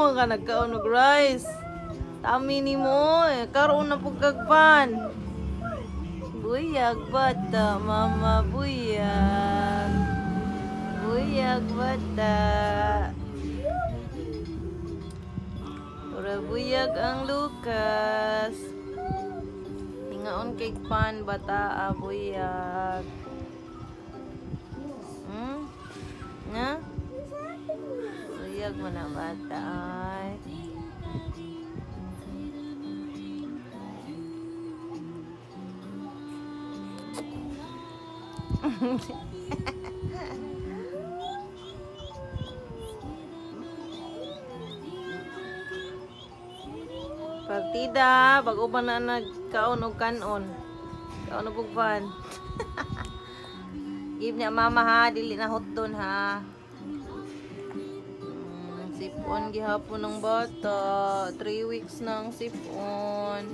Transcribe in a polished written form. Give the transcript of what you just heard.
mo ka nagkaon og rice. Tami ni mo, karon na pagkagpan. Buyag bata, mama buyag. Buyag bata. Pura buyag ang Lucas. Hingaon kay pan bata, buyag. Nga? Buyag mo na bata ay. Partida, bago pa na nagkaon og kanon. Kaon og pan. Give niya mama ha, dili na hotdon ha. Sipon gihapon ng bata. 3 weeks na ang sipon.